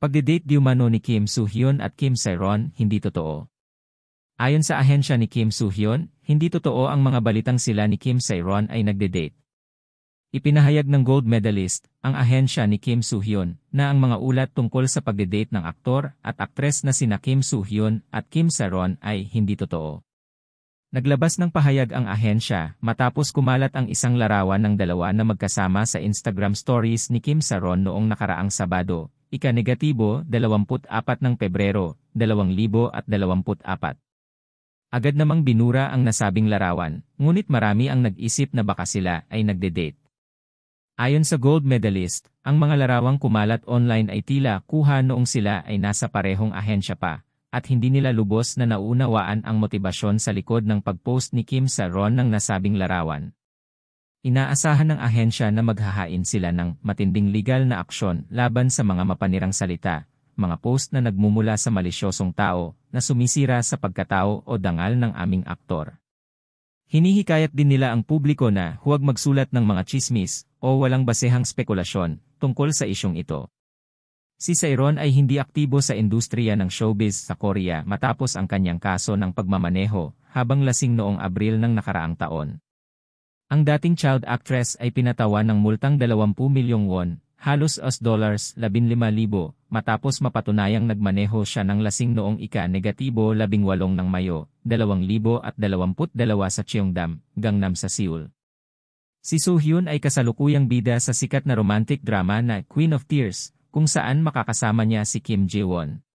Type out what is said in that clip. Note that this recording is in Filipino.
Pagde-date di umano ni Kim Soo-hyun at Kim Sae-ron, hindi totoo. Ayon sa ahensya ni Kim Soo-hyun, hindi totoo ang mga balitang sila ni Kim Sae-ron ay nagde-date. Ipinahayag ng gold medalist, ang ahensya ni Kim Soo-hyun, na ang mga ulat tungkol sa pagde-date ng aktor at aktres na sina Kim Soo-hyun at Kim Sae-ron ay hindi totoo. Naglabas ng pahayag ang ahensya matapos kumalat ang isang larawan ng dalawa na magkasama sa Instagram stories ni Kim Sae-ron noong nakaraang Sabado, ika-24 ng Pebrero, 2024. Agad namang binura ang nasabing larawan, ngunit marami ang nag-isip na baka sila ay nagde-date. Ayon sa gold medalist, ang mga larawang kumalat online ay tila kuha noong sila ay nasa parehong ahensya pa, at hindi nila lubos na naunawaan ang motibasyon sa likod ng pag-post ni Kim Sae-ron ng nasabing larawan. Inaasahan ng ahensya na maghahain sila ng matinding legal na aksyon laban sa mga mapanirang salita, mga post na nagmumula sa malisyosong tao na sumisira sa pagkatao o dangal ng aming aktor. Hinihikayat din nila ang publiko na huwag magsulat ng mga tsismis o walang basehang spekulasyon tungkol sa isyong ito. Si Sae-ron ay hindi aktibo sa industriya ng showbiz sa Korea matapos ang kanyang kaso ng pagmamaneho habang lasing noong Abril ng nakaraang taon. Ang dating child actress ay pinatawan ng multang 20 milyong won, halos $15,000, matapos mapatunayang nagmaneho siya ng lasing noong ika-18 ng Mayo, 2022 sa Cheongdam, Gangnam sa Seoul. Si Soo-hyun ay kasalukuyang bida sa sikat na romantic drama na Queen of Tears, kung saan makakasama niya si Kim Ji-won.